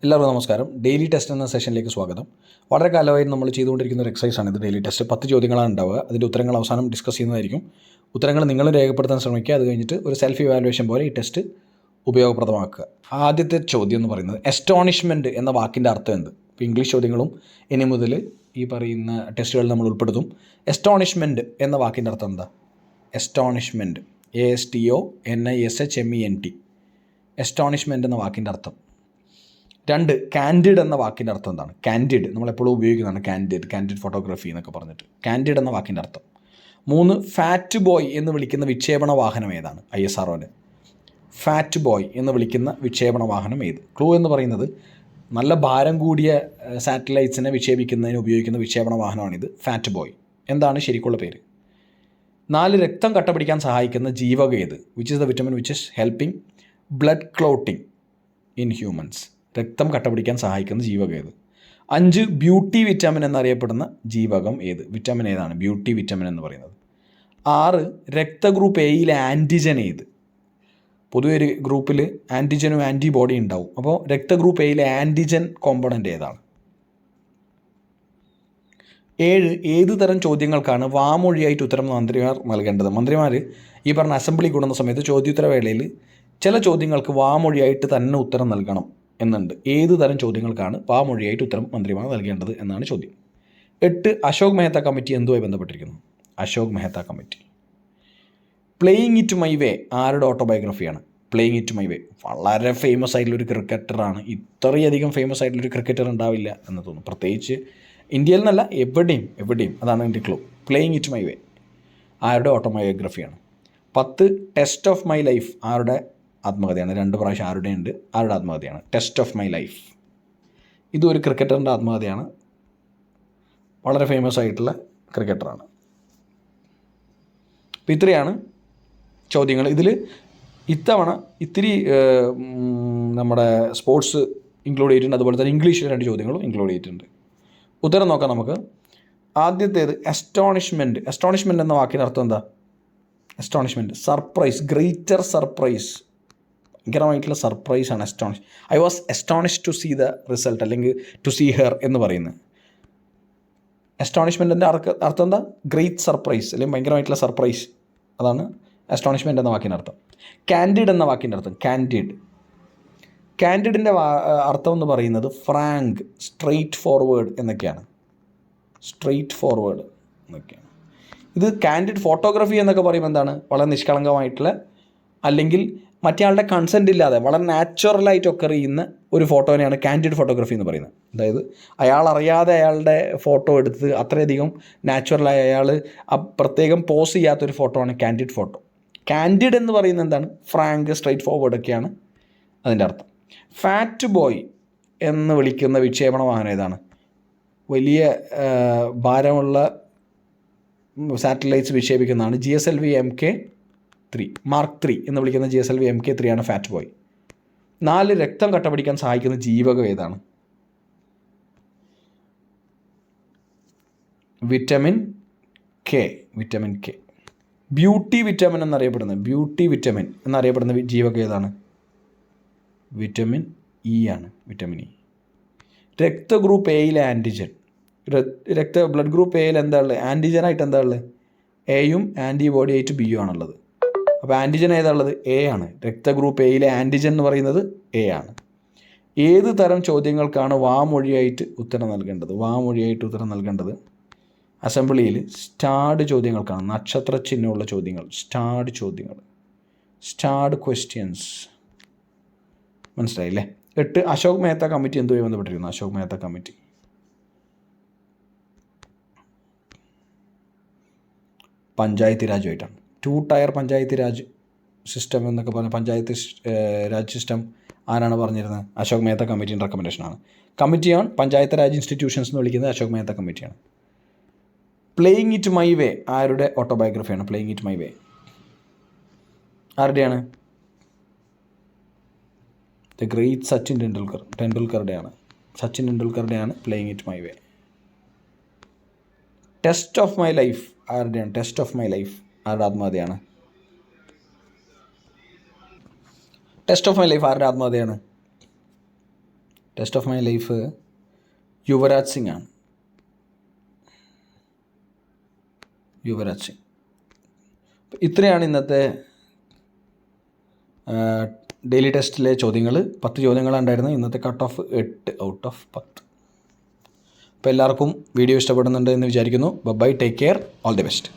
എല്ലാവർക്കും നമസ്കാരം. Daily test എന്ന സെഷനിലേക്ക് സ്വാഗതം. വളരെ കാലമായി നമ്മൾ ചെയ്തുകൊണ്ടിരിക്കുന്ന ഒരു എക്സസൈസാണ് ഇത്. ഡെയിലി ടെസ്റ്റ് 10 ചോദ്യങ്ങളാണ് ഉണ്ടാവുക. അതിൻ്റെ ഉത്തരങ്ങൾ അവസാനം ഡിസ്കസ് ചെയ്യുന്നതായിരിക്കും. ഉത്തരങ്ങൾ നിങ്ങൾ രേഖപ്പെടുത്താൻ ശ്രമിക്കുക. അത് കഴിഞ്ഞിട്ട് ഒരു സെൽഫ് ഇവാലുവേഷൻ പോലെ ഈ ടെസ്റ്റ് ഉപയോഗപ്രദമാക്കുക. ആദ്യത്തെ ചോദ്യം എന്ന് പറയുന്നത് എസ്റ്റോണിഷ്മെൻറ്റ് എന്ന വാക്കിൻ്റെ അർത്ഥം എന്ത്? ഇപ്പോൾ ഇംഗ്ലീഷ് ചോദ്യങ്ങളും ഇനി മുതൽ ഈ പറയുന്ന ടെസ്റ്റുകൾ നമ്മൾ ഉൾപ്പെടുത്തും. എസ്റ്റോണിഷ്മെൻറ്റ് എന്ന വാക്കിൻ്റെ അർത്ഥം എന്താ? എസ്റ്റോണിഷ്മെൻറ്റ്, ASTONISHMENT. എസ്റ്റോണിഷ്മെൻറ്റ് എന്ന വാക്കിൻ്റെ അർത്ഥം. 2, കാൻഡിഡ് എന്ന വാക്കിൻ്റെ അർത്ഥം എന്താണ്? കാൻഡിഡ് നമ്മളെപ്പോഴും ഉപയോഗിക്കുന്നതാണ്. കാൻഡിഡ് ഫോട്ടോഗ്രാഫി എന്നൊക്കെ പറഞ്ഞിട്ട്. കാൻഡിഡ് എന്ന വാക്കിൻ്റെ അർത്ഥം. 3, ഫാറ്റ് ബോയ് എന്ന് വിളിക്കുന്ന വിക്ഷേപണ വാഹനം ഏതാണ്? ISROന് ഫാറ്റ് ബോയ് എന്ന് വിളിക്കുന്ന വിക്ഷേപണ വാഹനം ഏത്? ക്ലൂ എന്ന് പറയുന്നത് നല്ല ഭാരം കൂടിയ സാറ്റലൈറ്റ്സിനെ വിക്ഷേപിക്കുന്നതിന് ഉപയോഗിക്കുന്ന വിക്ഷേപണ വാഹനമാണിത്. Fat boy. എന്താണ് ശരിക്കുള്ള പേര്? 4, രക്തം കട്ടപിടിക്കാൻ സഹായിക്കുന്ന ജീവകം ഏത്? Which is the vitamin which is helping blood clotting in humans? രക്തം കട്ടപിടിക്കാൻ സഹായിക്കുന്ന ജീവകം ഏത്? 5, ബ്യൂട്ടി വിറ്റാമിൻ എന്നറിയപ്പെടുന്ന ജീവകം ഏത്? വിറ്റാമിൻ ഏതാണ് ബ്യൂട്ടി വിറ്റാമിൻ എന്ന് പറയുന്നത്? 6, രക്തഗ്രൂപ്പ് എയിലെ ആൻറ്റിജൻ ഏത്? പൊതുവെ ഒരു ഗ്രൂപ്പിൽ ആൻറ്റിജനും ആൻറ്റിബോഡി ഉണ്ടാവും. അപ്പോൾ രക്തഗ്രൂപ്പ് എയിലെ ആൻറ്റിജൻ കോമ്പണൻ്റ് ഏതാണ്? 7, ഏത് തരം ചോദ്യങ്ങൾക്കാണ് വാമൊഴിയായിട്ട് ഉത്തരം മന്ത്രിമാർ നൽകേണ്ടത്? മന്ത്രിമാർ ഈ പറഞ്ഞ അസംബ്ലി കൂടുന്ന സമയത്ത് ചോദ്യോത്തരവേളയിൽ ചില ചോദ്യങ്ങൾക്ക് വാമൊഴിയായിട്ട് തന്നെ ഉത്തരം നൽകണം എന്നുണ്ട്. ഏത് തരം ചോദ്യങ്ങൾക്കാണ് വാമൊഴിയായിട്ട് ഉത്തരം മന്ത്രിമാർ നൽകേണ്ടത് എന്നാണ് ചോദ്യം. 8, അശോക് മെഹ്ത്ത കമ്മിറ്റി എന്തുമായി ബന്ധപ്പെട്ടിരിക്കുന്നു? Ashok Mehta committee. Playing it my way ആരുടെ ഓട്ടോബയോഗ്രഫിയാണ്? പ്ലേയിങ് ഇറ്റ് മൈ വേ വളരെ ഫേമസ് ആയിട്ടുള്ളൊരു ക്രിക്കറ്ററാണ്. ഇത്രയധികം ഫേമസ് ആയിട്ടുള്ളൊരു ക്രിക്കറ്റർ ഉണ്ടാവില്ല എന്ന് തോന്നുന്നു, പ്രത്യേകിച്ച് ഇന്ത്യയിൽ നിന്നല്ല, എവിടെയും. അതാണ് എൻ്റെ clue. Playing it my way ആരുടെ ഓട്ടോബയോഗ്രഫിയാണ്? 10, ടെസ്റ്റ് ഓഫ് മൈ ലൈഫ് ആരുടെ ആത്മകഥയാണ്? 2 പ്രാവശ്യം ആരുടെ ഉണ്ട്? ആരുടെ ആത്മകഥയാണ്? Test of my life. ഇതും ഒരു ക്രിക്കറ്ററിൻ്റെ ആത്മകഥയാണ്. വളരെ ഫേമസ് ആയിട്ടുള്ള ക്രിക്കറ്ററാണ്. അപ്പോൾ ഇത്രയാണ് ചോദ്യങ്ങൾ. ഇതിൽ ഇത്തവണ ഇത്തിരി നമ്മുടെ സ്പോർട്സ് ഇൻക്ലൂഡ് ചെയ്തിട്ടുണ്ട്. അതുപോലെ തന്നെ ഇംഗ്ലീഷിൽ 2 ചോദ്യങ്ങളും ഇൻക്ലൂഡ് ചെയ്തിട്ടുണ്ട്. ഉത്തരം നോക്കാം നമുക്ക്. ആദ്യത്തേത് എസ്റ്റോണിഷ്മെൻറ്റ് എന്ന വാക്കിൻ്റെ അർത്ഥം എന്താ? എസ്റ്റോണിഷ്മെൻറ്റ് സർപ്രൈസ്, ഗ്രേറ്റർ സർപ്രൈസ്, ഭയങ്കരമായിട്ടുള്ള സർപ്രൈസാണ് astonish. I was astonish to see the result, അല്ലെങ്കിൽ ടു സീ ഹെർ എന്ന് പറയുന്നത്. എസ്റ്റോണിഷ്മെൻറ്റിൻ്റെ അർത്ഥം എന്താ? ഗ്രേറ്റ് സർപ്രൈസ്, അല്ലെങ്കിൽ ഭയങ്കരമായിട്ടുള്ള സർപ്രൈസ്. അതാണ് എസ്റ്റോണിഷ്മെൻറ്റ് എന്ന വാക്കിൻ്റെ അർത്ഥം. കാൻഡിഡ് എന്ന വാക്കിൻ്റെ അർത്ഥം. കാൻഡിഡിൻ്റെ അർത്ഥം എന്ന് പറയുന്നത് ഫ്രാങ്ക്, സ്ട്രെയിറ്റ് ഫോർവേഡ് എന്നൊക്കെയാണ്. ഇത് കാൻഡിഡ് ഫോട്ടോഗ്രാഫി എന്നൊക്കെ പറയുമ്പോൾ എന്താണ്? വളരെ നിഷ്കളങ്കമായിട്ടുള്ള, അല്ലെങ്കിൽ മറ്റേയാളുടെ കൺസെൻ്റ് ഇല്ലാതെ വളരെ നാച്ചുറലായിട്ട് ഒക്കെ അറിയുന്ന ഒരു ഫോട്ടോനെയാണ് കാൻഡിഡ് ഫോട്ടോഗ്രാഫി എന്ന് പറയുന്നത്. അതായത് അയാൾ അറിയാതെ അയാളുടെ ഫോട്ടോ എടുത്ത് അത്രയധികം നാച്ചുറലായി അയാൾ പ്രത്യേകം പോസ് ചെയ്യാത്തൊരു ഫോട്ടോ ആണ് കാൻഡിഡ് ഫോട്ടോ. കാൻഡിഡ് എന്ന് പറയുന്നത് എന്താണ്? ഫ്രാങ്ക്, സ്ട്രെയിറ്റ് ഫോർവേഡ് ഒക്കെയാണ് അതിൻ്റെ അർത്ഥം. ഫാറ്റ് ബോയ് എന്ന് വിളിക്കുന്ന വിക്ഷേപണ വാഹനം ഏതാണ്? വലിയ ഭാരമുള്ള സാറ്റലൈറ്റ്സ് വിക്ഷേപിക്കുന്നതാണ്. GSLV MK3 Mark 3 എന്ന് വിളിക്കുന്ന GSLV MK3 ആണ് ഫാറ്റ് ബോയ്. 4, രക്തം കട്ടപിടിക്കാൻ സഹായിക്കുന്ന ജീവകം ഏതാണ്? Vitamin K. ബ്യൂട്ടി വിറ്റാമിൻ എന്നറിയപ്പെടുന്ന ജീവകം ഏതാണ്? വിറ്റമിൻ ഇ ആണ്. Vitamin E. രക്തഗ്രൂപ്പ് എയിലെ ആൻറ്റിജൻ, ബ്ലഡ് ഗ്രൂപ്പ് എയിൽ എന്താ ഉള്ളത്? ആൻറ്റിജനായിട്ട് എന്താ ഉള്ളത്? എയും ആൻറ്റിബോഡി ആയിട്ട് ബിയും ആണുള്ളത്. അപ്പോൾ ആൻറ്റിജൻ ഏതാ ഉള്ളത്? എ ആണ്. രക്തഗ്രൂപ്പ് എയിലെ ആൻറ്റിജൻ എന്ന് പറയുന്നത് എ ആണ്. ഏത് തരം ചോദ്യങ്ങൾക്കാണ് വാമൊഴിയായിട്ട് ഉത്തരം നൽകേണ്ടത്? അസംബ്ലിയിൽ സ്റ്റാർഡ് ചോദ്യങ്ങൾക്കാണ്. നക്ഷത്ര ചിഹ്നമുള്ള ചോദ്യങ്ങൾ, സ്റ്റാർഡ് ക്വസ്റ്റ്യൻസ്. മനസ്സിലായില്ലേ? 8, അശോക് മെഹ്ത്ത കമ്മിറ്റി എന്തുമായി ബന്ധപ്പെട്ടിരിക്കുന്നു? അശോക് മെഹ്ത്ത കമ്മിറ്റി പഞ്ചായത്ത് രാജുമായിട്ടാണ്. 2 ടയർ പഞ്ചായത്ത് രാജ് സിസ്റ്റം എന്നൊക്കെ പറഞ്ഞ പഞ്ചായത്ത് രാജ് സിസ്റ്റം ആരാണ് പറഞ്ഞിരുന്നത്? അശോക് മെഹ്ത്ത കമ്മിറ്റിയുടെ റെക്കമെൻഡേഷനാണ്. Committee on panchayat raj institutions എന്ന് വിളിക്കുന്നത് അശോക് മെഹ്ത്ത കമ്മിറ്റിയാണ്. പ്ലേയിങ് ഇറ്റ് മൈ വേ ആരുടെ ഓട്ടോബയോഗ്രഫിയാണ്? പ്ലേയിങ് ഇറ്റ് മൈ വേ ആരുടെയാണ്? ദ ഗ്രേറ്റ് സച്ചിൻ ടെണ്ടുൽക്കറുടെയാണ്. Playing it my way. Test of my life ആരുടെയാണ്? ആരുടെ ആത്മകഥയാണ്? ടെസ്റ്റ് ഓഫ് മൈ ലൈഫ് ആരുടെ ആത്മകഥയാണ്? Test of my life Yuvraj Singh ആണ്. യുവരാജ് സിംഗ്. ഇത്രയാണ് ഇന്നത്തെ ഡെയിലി ടെസ്റ്റിലെ ചോദ്യങ്ങൾ. 10 ചോദ്യങ്ങളുണ്ടായിരുന്നു. ഇന്നത്തെ കട്ട് ഓഫ് 8 ഔട്ട് ഓഫ് 10. അപ്പോൾ എല്ലാവർക്കും വീഡിയോ ഇഷ്ടപ്പെടുന്നുണ്ട് എന്ന് വിചാരിക്കുന്നു. Bye, take care, all the best.